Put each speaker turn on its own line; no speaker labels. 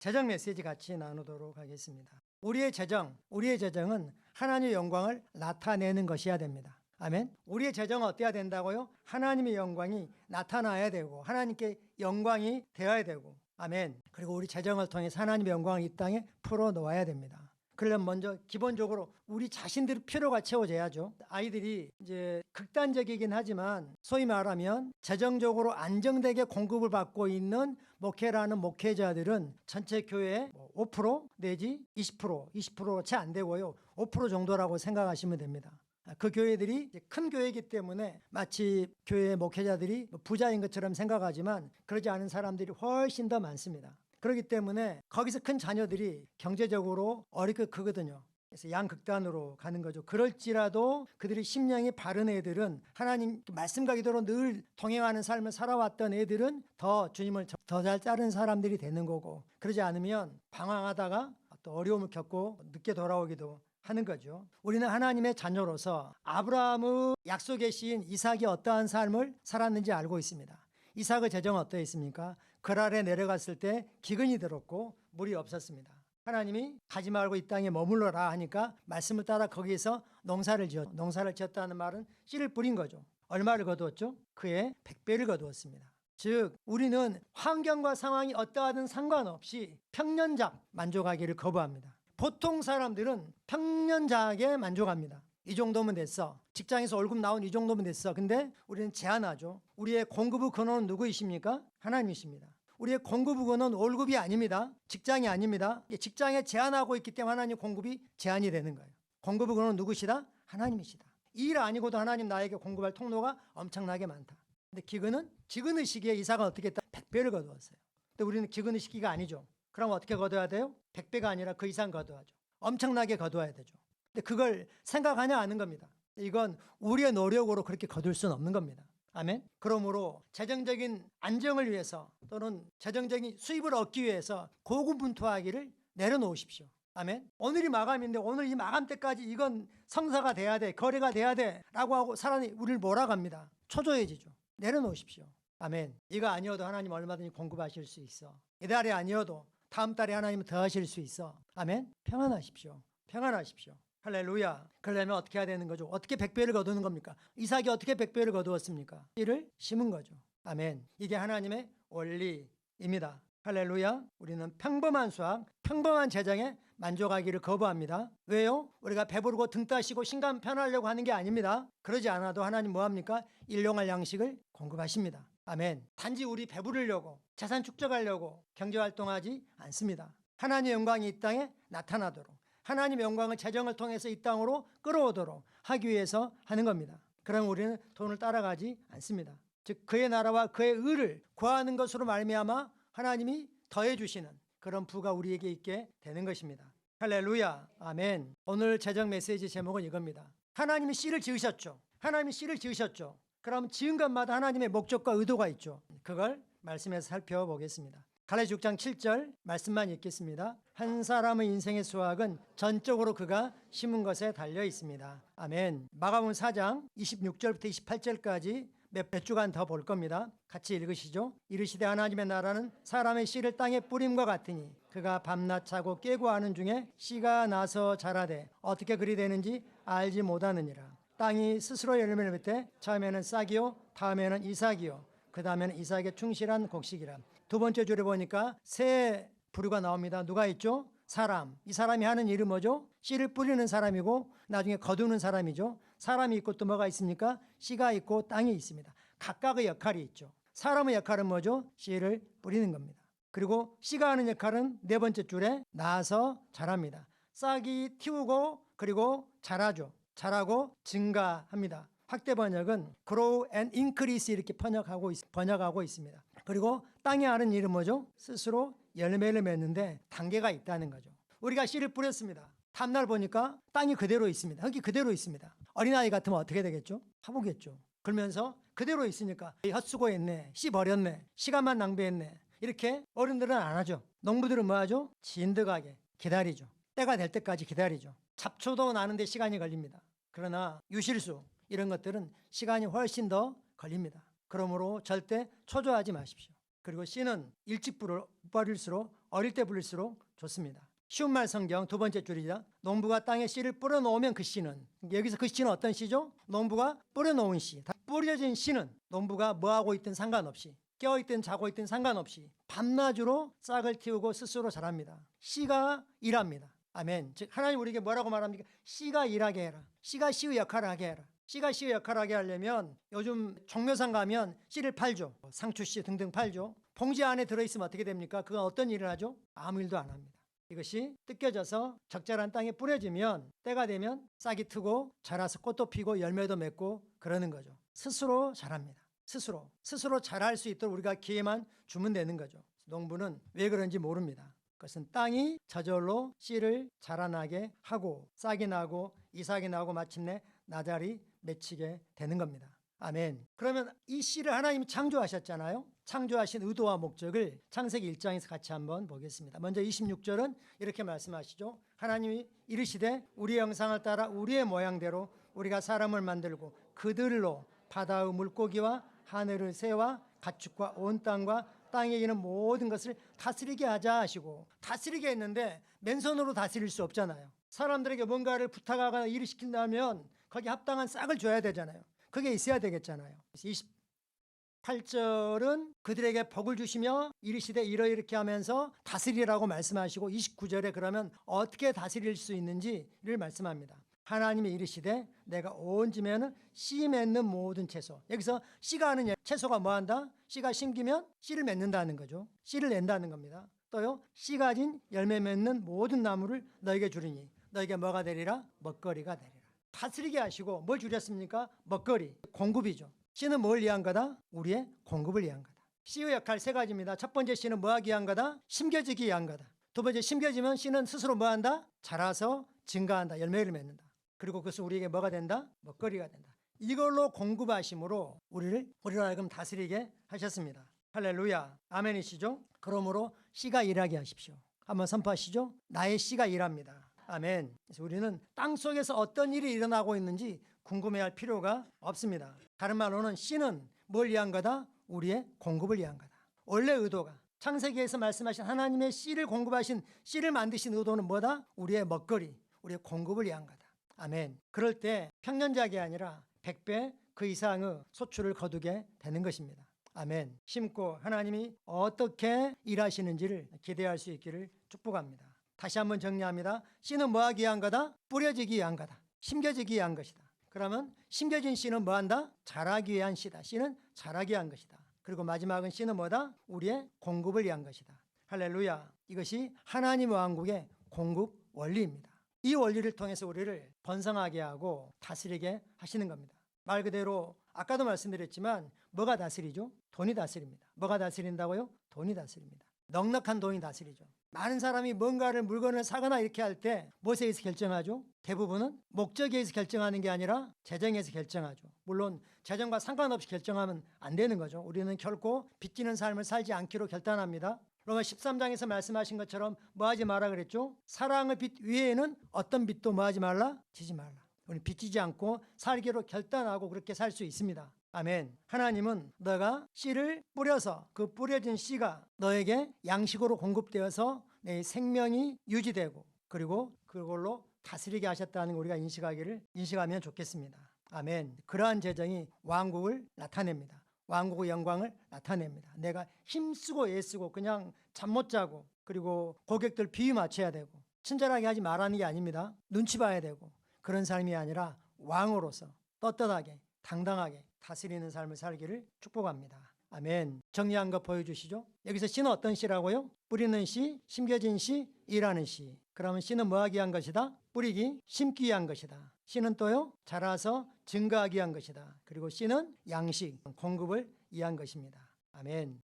재정 메시지 같이 나누도록 하겠습니다. 우리의 재정은 하나님의 영광을 나타내는 것이어야 됩니다. 아멘. 우리의 재정은 어때야 된다고요? 하나님의 영광이 나타나야 되고 하나님께 영광이 되어야 되고, 아멘. 그리고 우리 재정을 통해서 하나님의 영광을 이 땅에 풀어놓아야 됩니다. 그러려면 먼저 기본적으로 우리 자신들의 필요가 채워져야죠. 아이들이 이제 극단적이긴 하지만 소위 말하면 재정적으로 안정되게 공급을 받고 있는 목회라는 목회자들은 전체 교회의 5% 내지 20%가 채 안 되고요. 5% 정도라고 생각하시면 됩니다. 그 교회들이 큰 교회이기 때문에 마치 교회 목회자들이 부자인 것처럼 생각하지만 그러지 않은 사람들이 훨씬 더 많습니다. 그렇기 때문에 거기서 큰 자녀들이 경제적으로 어렵게 크거든요. 그래서 양극단으로 가는 거죠. 그럴지라도 그들이 심령이 바른 애들은 하나님 말씀과 기도로 늘 동행하는 삶을 살아왔던 애들은 더 주님을 더 잘 따르는 사람들이 되는 거고, 그러지 않으면 방황하다가 또 어려움을 겪고 늦게 돌아오기도 하는 거죠. 우리는 하나님의 자녀로서 아브라함의 약속의 시인 이삭이 어떠한 삶을 살았는지 알고 있습니다. 이삭의 재정은 어떠했습니까? 그랄에 내려갔을 때 기근이 들었고 물이 없었습니다. 하나님이 가지 말고 이 땅에 머물러라 하니까 말씀을 따라 거기에서 농사를 지었다는 말은 씨를 뿌린 거죠. 얼마를 거두었죠? 그의 100배를 거두었습니다. 즉 우리는 환경과 상황이 어떠하든 상관없이 평년작 만족하기를 거부합니다. 보통 사람들은 평년작에 만족합니다. 이 정도면 됐어. 직장에서 월급 나온 이 정도면 됐어. 근데 우리는 제한하죠. 우리의 공급의 근원은 누구이십니까? 하나님이십니다. 우리의 공급의 근원은 월급이 아닙니다. 직장이 아닙니다. 직장에 제한하고 있기 때문에 하나님 공급이 제한이 되는 거예요. 공급의 근원은 누구시다? 하나님이시다. 이 일 아니고도 하나님 나에게 공급할 통로가 엄청나게 많다. 근데 기근의 시기에 이삭은 어떻게 했다? 100배를 거두었어요. 근데 우리는 기근의 시기가 아니죠. 그럼 어떻게 거둬야 돼요? 100배가 아니라 그 이상 거둬야죠. 엄청나게 거둬야 되죠. 근데 그걸 생각하냐 하는 겁니다. 이건 우리의 노력으로 그렇게 거둘 수는 없는 겁니다. 아멘. 그러므로 재정적인 안정을 위해서 또는 재정적인 수입을 얻기 위해서 고군분투하기를 내려놓으십시오. 아멘. 오늘이 마감인데 오늘 이 마감 때까지 이건 성사가 돼야 돼, 거래가 돼야 돼 라고 하고 사람이 우리를 몰아갑니다. 초조해지죠. 내려놓으십시오. 아멘. 이거 아니어도 하나님 얼마든지 공급하실 수 있어. 이달이 아니어도 다음 달에 하나님은 더 하실 수 있어. 아멘. 평안하십시오. 평안하십시오. 할렐루야. 그러려면 어떻게 해야 되는 거죠? 어떻게 100배를 거두는 겁니까? 이삭이 어떻게 100배를 거두었습니까? 씨를 심은 거죠. 아멘. 이게 하나님의 원리입니다. 할렐루야. 우리는 평범한 수학, 평범한 재정에 만족하기를 거부합니다. 왜요? 우리가 배부르고 등 따시고 신간 편하려고 하는 게 아닙니다. 그러지 않아도 하나님 뭐합니까? 일용할 양식을 공급하십니다. 아멘. 단지 우리 배부르려고 재산 축적하려고 경제활동하지 않습니다. 하나님의 영광이 이 땅에 나타나도록 하나님의 영광을 재정을 통해서 이 땅으로 끌어오도록 하기 위해서 하는 겁니다. 그럼 우리는 돈을 따라가지 않습니다. 즉 그의 나라와 그의 의를 구하는 것으로 말미암아 하나님이 더해 주시는 그런 부가 우리에게 있게 되는 것입니다. 할렐루야. 아멘. 오늘 재정 메시지 제목은 이겁니다. 하나님이 씨를 지으셨죠. 하나님이 씨를 지으셨죠. 그럼 지은 것마다 하나님의 목적과 의도가 있죠. 그걸 말씀에서 살펴보겠습니다. 갈라디아 6장 7절 말씀만 읽겠습니다. 한 사람의 인생의 수확은 전적으로 그가 심은 것에 달려 있습니다. 아멘. 마가복음 4장 26절부터 28절까지 몇 주간 더 볼 겁니다. 같이 읽으시죠. 이르시되 하나님의 나라는 사람의 씨를 땅에 뿌림과 같으니 그가 밤낮 자고 깨고 하는 중에 씨가 나서 자라되 어떻게 그리 되는지 알지 못하느니라. 땅이 스스로 열매를 맺되 처음에는 싹이요 다음에는 이삭이요 그 다음에는 이삭의 충실한 곡식이라. 두 번째 줄에 보니까 새 부류가 나옵니다. 누가 있죠? 사람. 이 사람이 하는 일은 뭐죠? 씨를 뿌리는 사람이고 나중에 거두는 사람이죠. 사람이 있고 또 뭐가 있습니까? 씨가 있고 땅이 있습니다. 각각의 역할이 있죠. 사람의 역할은 뭐죠? 씨를 뿌리는 겁니다. 그리고 씨가 하는 역할은 네 번째 줄에 나서 자랍니다. 싹이 틔우고 그리고 자라죠. 자라고 증가합니다. 확대 번역은 grow and increase 이렇게 번역하고 있습니다. 그리고 땅이 하는 일은 뭐죠? 스스로 열매를 맺는데 단계가 있다는 거죠. 우리가 씨를 뿌렸습니다. 다음날 보니까 땅이 그대로 있습니다. 흙이 그대로 있습니다. 어린아이 같으면 어떻게 되겠죠? 파보겠죠. 그러면서 그대로 있으니까 헛수고했네, 씨 버렸네, 시간만 낭비했네 이렇게 어른들은 안 하죠. 농부들은 뭐 하죠? 진득하게 기다리죠. 때가 될 때까지 기다리죠. 잡초도 나는데 시간이 걸립니다. 그러나 유실수 이런 것들은 시간이 훨씬 더 걸립니다. 그러므로 절대 초조하지 마십시오. 그리고 씨는 일찍 뿌릴수록 어릴 때 부를수록 좋습니다. 쉬운 말 성경 두 번째 줄이다. 농부가 땅에 씨를 뿌려놓으면 그 씨는, 여기서 그 씨는 어떤 씨죠? 농부가 뿌려놓은 씨. 뿌려진 씨는 농부가 뭐하고 있든 상관없이, 깨어있든 자고 있든 상관없이 밤낮으로 싹을 틔우고 스스로 자랍니다. 씨가 일합니다. 아멘. 즉 하나님 우리에게 뭐라고 말합니까? 씨가 일하게 해라. 씨가 씨의 역할을 하게 해라. 씨가 씨의 역할을 하게 하려면 요즘 종묘상 가면 씨를 팔죠. 상추씨 등등 팔죠. 봉지 안에 들어있으면 어떻게 됩니까? 그건 어떤 일을 하죠? 아무 일도 안 합니다. 이것이 뜯겨져서 적절한 땅에 뿌려지면 때가 되면 싹이 트고 자라서 꽃도 피고 열매도 맺고 그러는 거죠. 스스로 자랍니다. 스스로 자랄 수 있도록 우리가 기회만 주면 되는 거죠. 농부는 왜 그런지 모릅니다. 그것은 땅이 저절로 씨를 자라나게 하고 싹이 나고 이삭이 나고 마침내 나달이 맺히게 되는 겁니다. 아멘. 그러면 이 씨를 하나님이 창조하셨잖아요. 창조하신 의도와 목적을 창세기 1장에서 같이 한번 보겠습니다. 먼저 26절은 이렇게 말씀하시죠. 하나님이 이르시되 우리의 형상을 따라 우리의 모양대로 우리가 사람을 만들고 그들로 바다의 물고기와 하늘의 새와 가축과 온 땅과 땅에 있는 모든 것을 다스리게 하자 하시고, 다스리게 했는데 맨손으로 다스릴 수 없잖아요. 사람들에게 뭔가를 부탁하거나 일을 시킨다면 거기에 합당한 싹을 줘야 되잖아요. 그게 있어야 되겠잖아요. 28절은 그들에게 복을 주시며 이르시되 이렇게 하면서 다스리라고 말씀하시고, 29절에 그러면 어떻게 다스릴 수 있는지를 말씀합니다. 하나님이 이르시되 내가 온 짐에는 씨 맺는 모든 채소. 여기서 씨가 하는 채소가 뭐한다? 씨가 심기면 씨를 맺는다는 거죠. 씨를 낸다는 겁니다. 또요, 씨 가진 열매 맺는 모든 나무를 너에게 주리니 너에게 뭐가 되리라? 먹거리가 되리라. 다스리게 하시고 뭘 주셨습니까? 먹거리, 공급이죠. 씨는 뭘 위한 거다? 우리의 공급을 위한 거다. 씨의 역할 세 가지입니다. 첫 번째, 씨는 뭐하기 위한 거다? 심겨지기 위한 거다. 두 번째, 심겨지면 씨는 스스로 뭐한다? 자라서 증가한다. 열매를 맺는다. 그리고 그것은 우리에게 뭐가 된다? 먹거리가 된다. 이걸로 공급하심으로 우리를 하여금 다스리게 하셨습니다. 할렐루야. 아멘이시죠? 그러므로 씨가 일하게 하십시오. 한번 선포하시죠. 나의 씨가 일합니다. 아멘. 그래서 우리는 땅속에서 어떤 일이 일어나고 있는지 궁금해할 필요가 없습니다. 다른 말로는 씨는 뭘 위한 거다? 우리의 공급을 위한 거다. 원래 의도가, 창세기에서 말씀하신 하나님의 씨를 공급하신, 씨를 만드신 의도는 뭐다? 우리의 먹거리, 우리의 공급을 위한 거다. 아멘. 그럴 때 평년작이 아니라 100배 그 이상의 소출을 거두게 되는 것입니다. 아멘. 심고 하나님이 어떻게 일하시는지를 기대할 수 있기를 축복합니다. 다시 한번 정리합니다. 씨는 뭐하기 위한 거다? 뿌려지기 위한 거다. 심겨지기 위한 것이다. 그러면 심겨진 씨는 뭐한다? 자라기 위한 씨다. 씨는 자라기 위한 것이다. 그리고 마지막은 씨는 뭐다? 우리의 공급을 위한 것이다. 할렐루야. 이것이 하나님의 왕국의 공급 원리입니다. 이 원리를 통해서 우리를 번성하게 하고 다스리게 하시는 겁니다. 말 그대로 아까도 말씀드렸지만 뭐가 다스리죠? 돈이 다스립니다. 뭐가 다스린다고요? 돈이 다스립니다. 넉넉한 돈이 다스리죠. 많은 사람이 뭔가를 물건을 사거나 이렇게 할 때 무엇에 의해서 결정하죠? 대부분은 목적에 의해서 결정하는 게 아니라 재정에서 결정하죠. 물론 재정과 상관없이 결정하면 안 되는 거죠. 우리는 결코 빚지는 삶을 살지 않기로 결단합니다. 로마 13장에서 말씀하신 것처럼 뭐하지 마라 그랬죠? 사랑의 빚 위에는 어떤 빚도 뭐하지 말라? 지지 말라. 우리 빚지지 않고 살기로 결단하고 그렇게 살 수 있습니다. 아멘. 하나님은 너가 씨를 뿌려서 그 뿌려진 씨가 너에게 양식으로 공급되어서 내 생명이 유지되고 그리고 그걸로 다스리게 하셨다는 걸 우리가 인식하면 좋겠습니다. 아멘. 그러한 재정이 왕국을 나타냅니다. 왕국의 영광을 나타냅니다. 내가 힘쓰고 애쓰고 그냥 잠 못 자고 그리고 고객들 비위 맞춰야 되고 친절하게 하지 말라는 게 아닙니다. 눈치 봐야 되고 그런 삶이 아니라 왕으로서 떳떳하게 당당하게 다스리는 삶을 살기를 축복합니다. 아멘. 정리한 거 보여주시죠. 여기서 씨는 어떤 씨라고요? 뿌리는 씨, 심겨진 씨, 일하는 씨. 그러면 씨는 뭐하기 위한 것이다? 뿌리기, 심기 위한 것이다. 씨는 또요, 자라서 증가하기 위한 것이다. 그리고 씨는 양식, 공급을 위한 것입니다. 아멘.